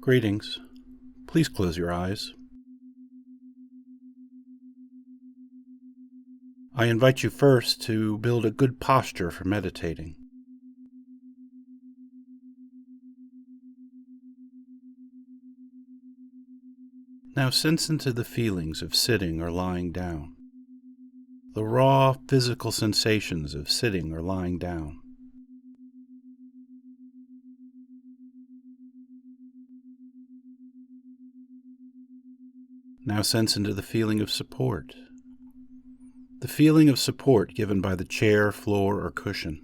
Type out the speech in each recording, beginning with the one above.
Greetings. Please close your eyes. I invite you first to build a good posture for meditating. Now sense into the feelings of sitting or lying down, the raw physical sensations of sitting or lying down. Now sense into the feeling of support given by the chair, floor, or cushion.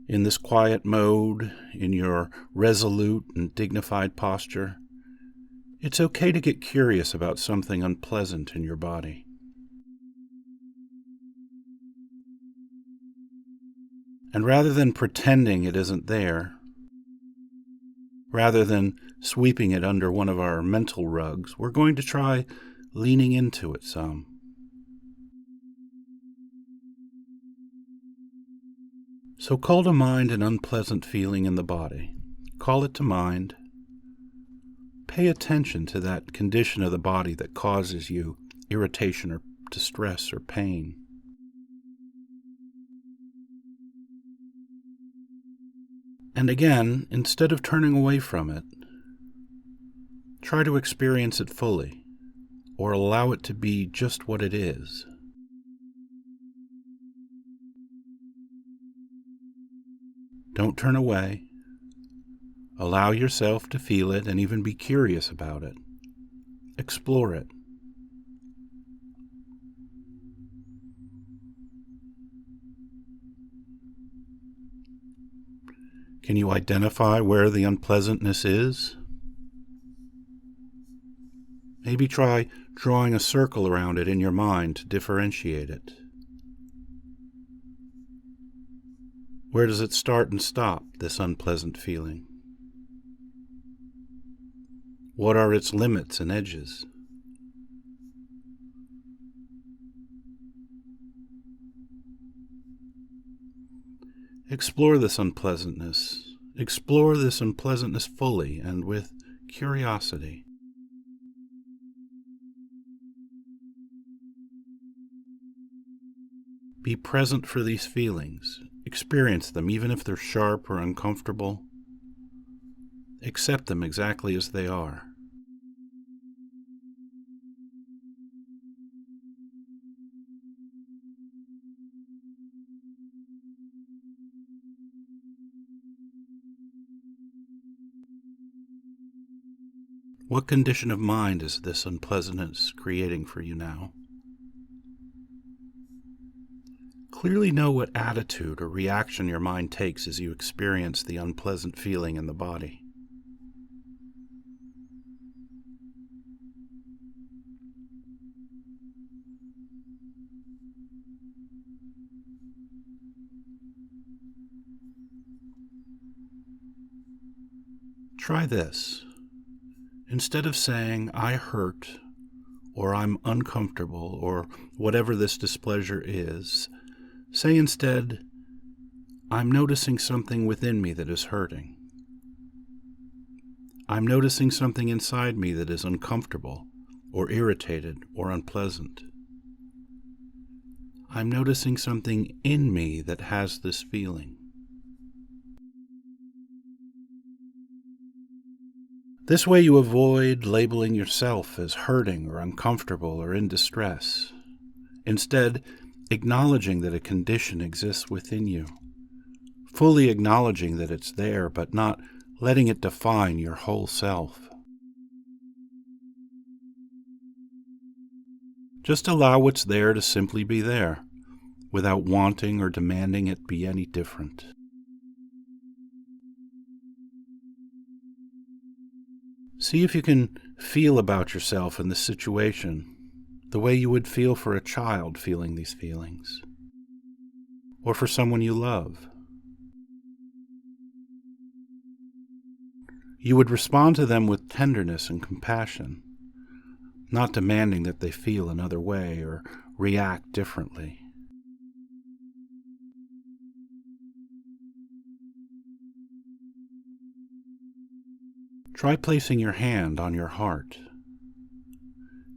In this quiet mode, in your resolute and dignified posture, it's okay to get curious about something unpleasant in your body. And rather than pretending it isn't there, rather than sweeping it under one of our mental rugs, we're going to try leaning into it some. So call to mind an unpleasant feeling in the body. Call it to mind. Pay attention to that condition of the body that causes you irritation or distress or pain. And again, instead of turning away from it, try to experience it fully, or allow it to be just what it is. Don't turn away. Allow yourself to feel it and even be curious about it. Explore it. Can you identify where the unpleasantness is? Maybe try drawing a circle around it in your mind to differentiate it. Where does it start and stop, this unpleasant feeling? What are its limits and edges? Explore this unpleasantness. Explore this unpleasantness fully and with curiosity. Be present for these feelings. Experience them even if they're sharp or uncomfortable. Accept them exactly as they are. What condition of mind is this unpleasantness creating for you now? Clearly know what attitude or reaction your mind takes as you experience the unpleasant feeling in the body. Try this. Instead of saying, "I hurt," or "I'm uncomfortable," or whatever this displeasure is, say instead, "I'm noticing something within me that is hurting. I'm noticing something inside me that is uncomfortable, or irritated, or unpleasant. I'm noticing something in me that has this feeling." This way you avoid labeling yourself as hurting or uncomfortable or in distress. Instead, acknowledging that a condition exists within you, fully acknowledging that it's there, but not letting it define your whole self. Just allow what's there to simply be there, without wanting or demanding it be any different. See if you can feel about yourself in this situation the way you would feel for a child feeling these feelings, or for someone you love. You would respond to them with tenderness and compassion, not demanding that they feel another way or react differently. Try placing your hand on your heart,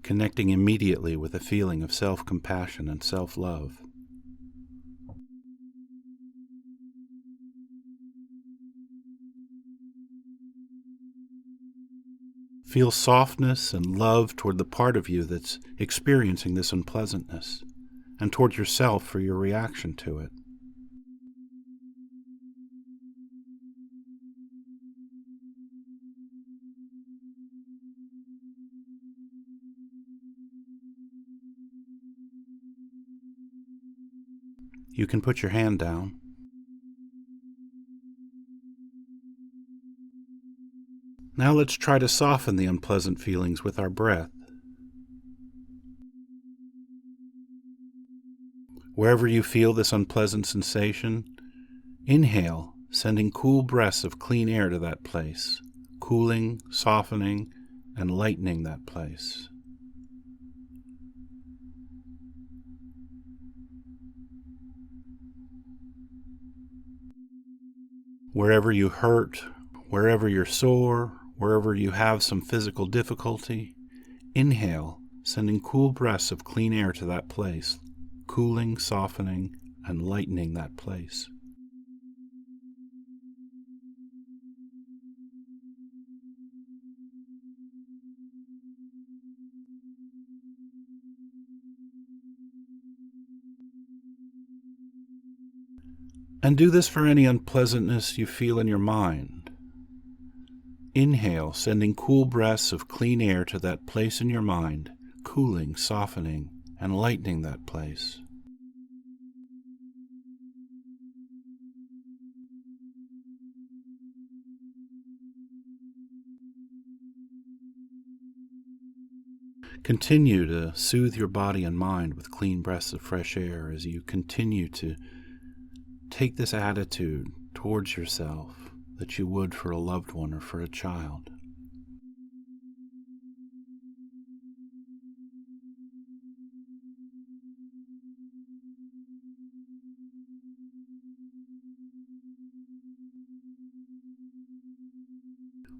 connecting immediately with a feeling of self-compassion and self-love. Feel softness and love toward the part of you that's experiencing this unpleasantness, and toward yourself for your reaction to it. You can put your hand down. Now let's try to soften the unpleasant feelings with our breath. Wherever you feel this unpleasant sensation, inhale, sending cool breaths of clean air to that place, cooling, softening, and lightening that place. Wherever you hurt, wherever you're sore, wherever you have some physical difficulty, inhale, sending cool breaths of clean air to that place, cooling, softening, and lightening that place. And do this for any unpleasantness you feel in your mind. Inhale, sending cool breaths of clean air to that place in your mind, cooling, softening, and lightening that place. Continue to soothe your body and mind with clean breaths of fresh air as you continue to take this attitude towards yourself that you would for a loved one or for a child.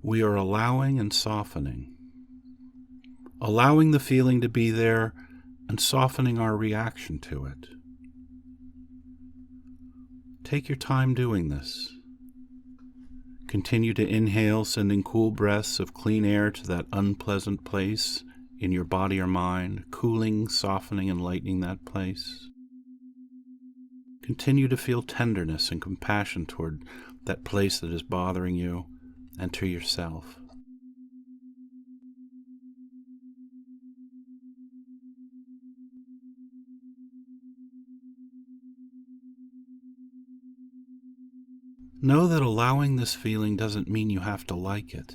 We are allowing and softening, allowing the feeling to be there and softening our reaction to it. Take your time doing this. Continue to inhale, sending cool breaths of clean air to that unpleasant place in your body or mind, cooling, softening, and lightening that place. Continue to feel tenderness and compassion toward that place that is bothering you and to yourself. Know that allowing this feeling doesn't mean you have to like it,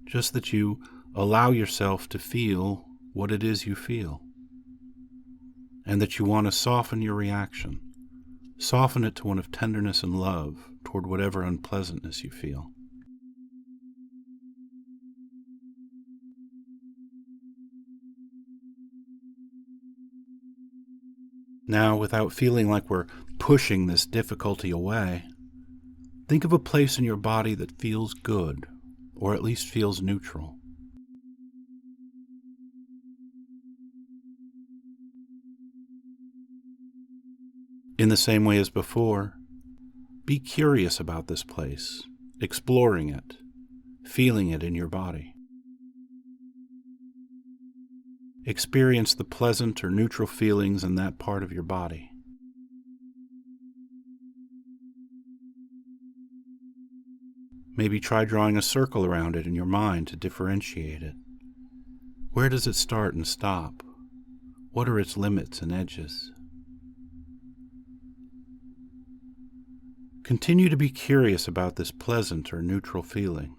just that you allow yourself to feel what it is you feel, and that you want to soften your reaction, soften it to one of tenderness and love toward whatever unpleasantness you feel. Now, without feeling like we're pushing this difficulty away, think of a place in your body that feels good, or at least feels neutral. In the same way as before, be curious about this place, exploring it, feeling it in your body. Experience the pleasant or neutral feelings in that part of your body. Maybe try drawing a circle around it in your mind to differentiate it. Where does it start and stop? What are its limits and edges? Continue to be curious about this pleasant or neutral feeling.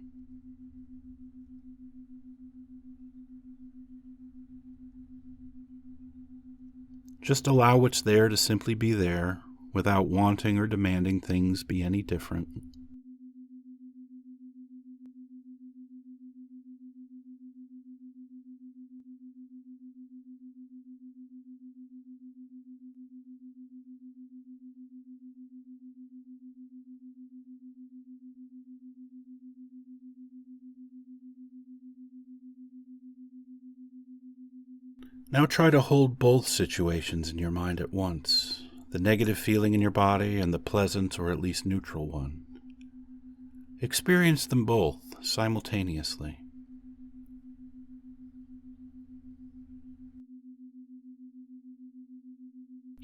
Just allow what's there to simply be there, without wanting or demanding things be any different. Now try to hold both situations in your mind at once, the negative feeling in your body and the pleasant or at least neutral one. Experience them both simultaneously.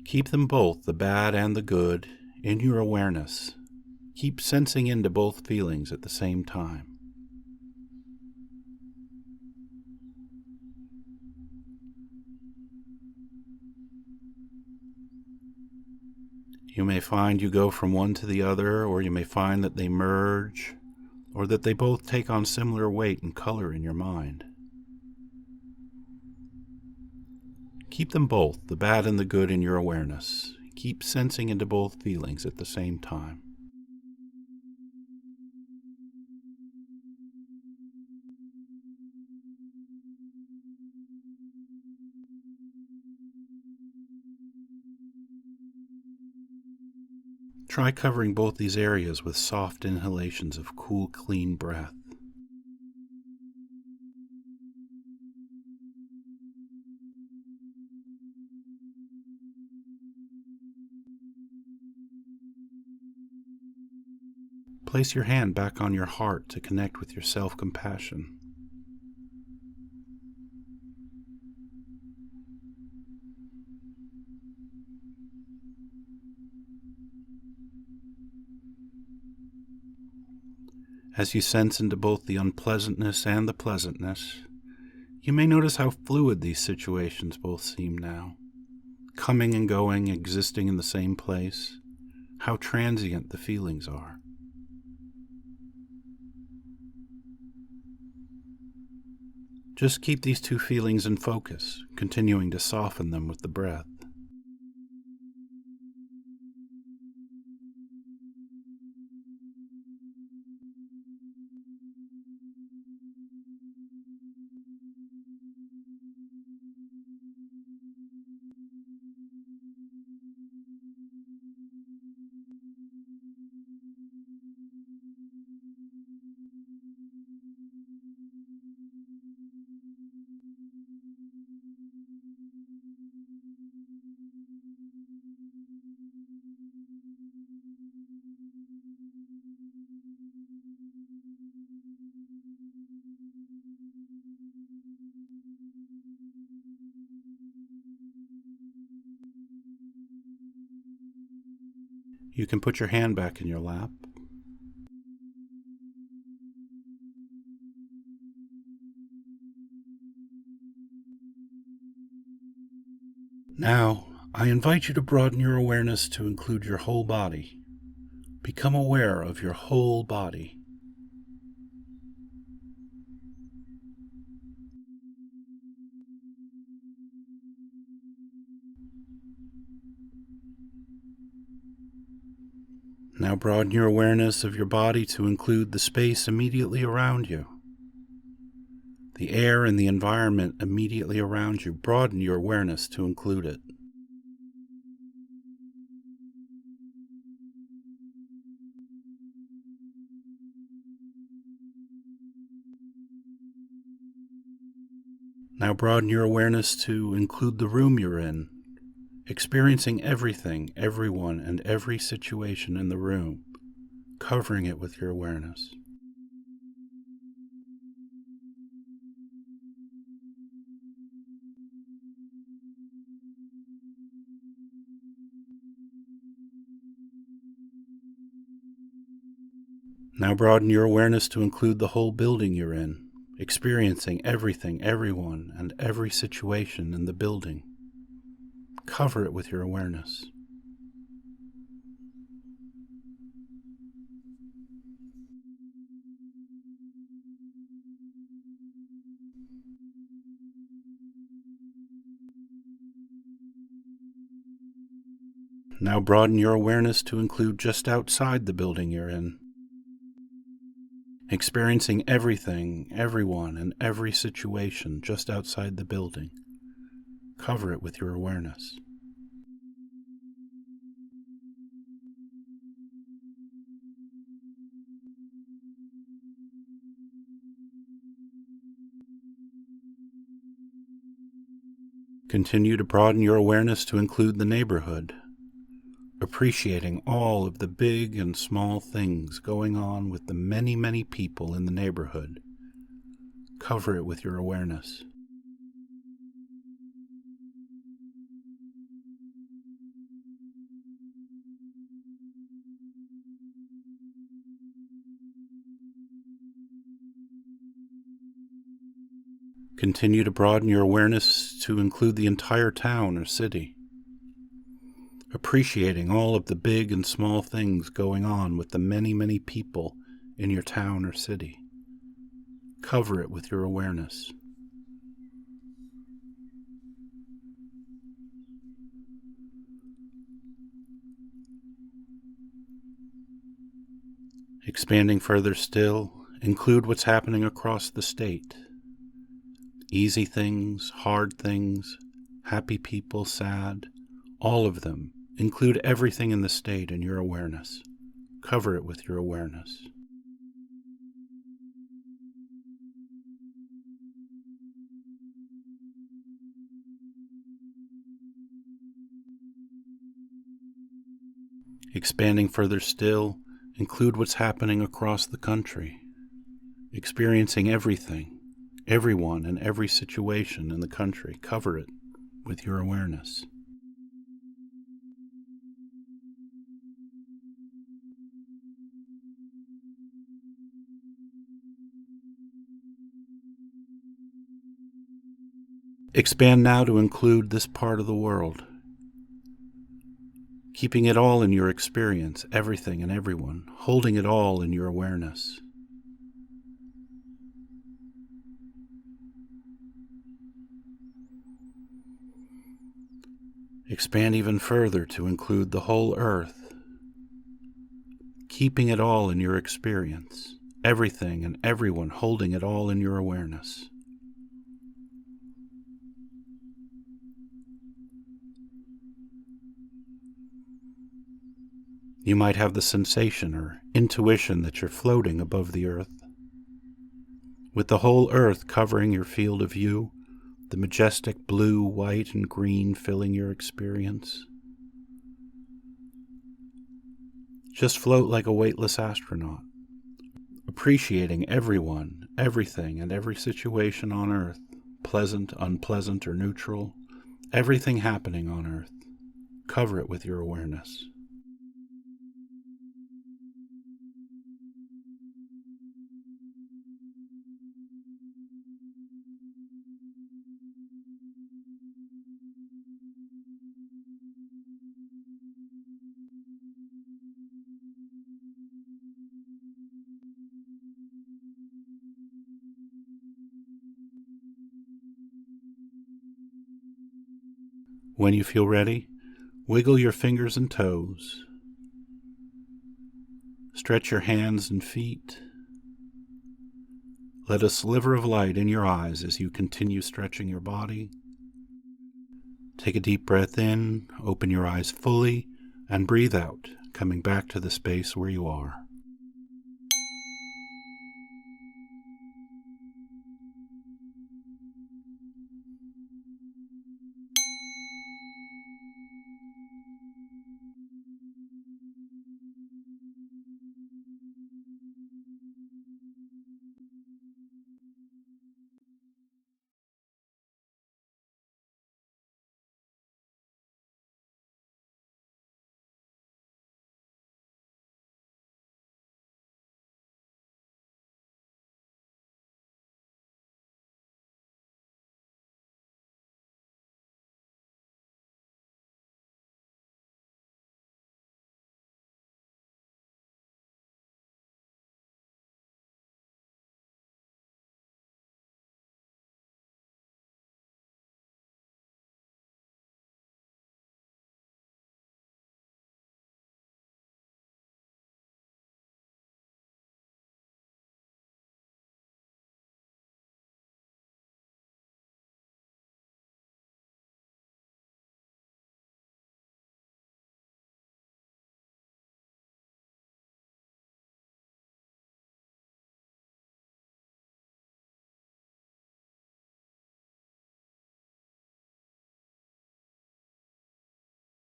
Keep them both, the bad and the good, in your awareness. Keep sensing into both feelings at the same time. You may find you go from one to the other, or you may find that they merge, or that they both take on similar weight and color in your mind. Keep them both, the bad and the good, in your awareness. Keep sensing into both feelings at the same time. Try covering both these areas with soft inhalations of cool, clean breath. Place your hand back on your heart to connect with your self-compassion. As you sense into both the unpleasantness and the pleasantness, you may notice how fluid these situations both seem now, coming and going, existing in the same place, how transient the feelings are. Just keep these two feelings in focus, continuing to soften them with the breath. You can put your hand back in your lap. Now, I invite you to broaden your awareness to include your whole body. Become aware of your whole body. Now broaden your awareness of your body to include the space immediately around you. The air and the environment immediately around you. Broaden your awareness to include it. Now broaden your awareness to include the room you're in, experiencing everything, everyone, and every situation in the room, covering it with your awareness. Now broaden your awareness to include the whole building you're in, experiencing everything, everyone, and every situation in the building. Cover it with your awareness. Now broaden your awareness to include just outside the building you're in, experiencing everything, everyone, and every situation just outside the building. Cover it with your awareness. Continue to broaden your awareness to include the neighborhood, appreciating all of the big and small things going on with the many, many people in the neighborhood. Cover it with your awareness. Continue to broaden your awareness to include the entire town or city, appreciating all of the big and small things going on with the many, many people in your town or city. Cover it with your awareness. Expanding further still, include what's happening across the state. Easy things, hard things, happy people, sad, all of them. Include everything in the state in your awareness. Cover it with your awareness. Expanding further still, include what's happening across the country. Experiencing everything, everyone, and every situation in the country. Cover it with your awareness. Expand now to include this part of the world, keeping it all in your experience, everything and everyone, holding it all in your awareness. Expand even further to include the whole earth, keeping it all in your experience, everything and everyone, holding it all in your awareness. You might have the sensation or intuition that you're floating above the earth, with the whole earth covering your field of view, the majestic blue, white, and green filling your experience. Just float like a weightless astronaut, appreciating everyone, everything, and every situation on earth, pleasant, unpleasant, or neutral, everything happening on earth. Cover it with your awareness. When you feel ready, wiggle your fingers and toes. Stretch your hands and feet. Let a sliver of light in your eyes as you continue stretching your body. Take a deep breath in, open your eyes fully, and breathe out, coming back to the space where you are.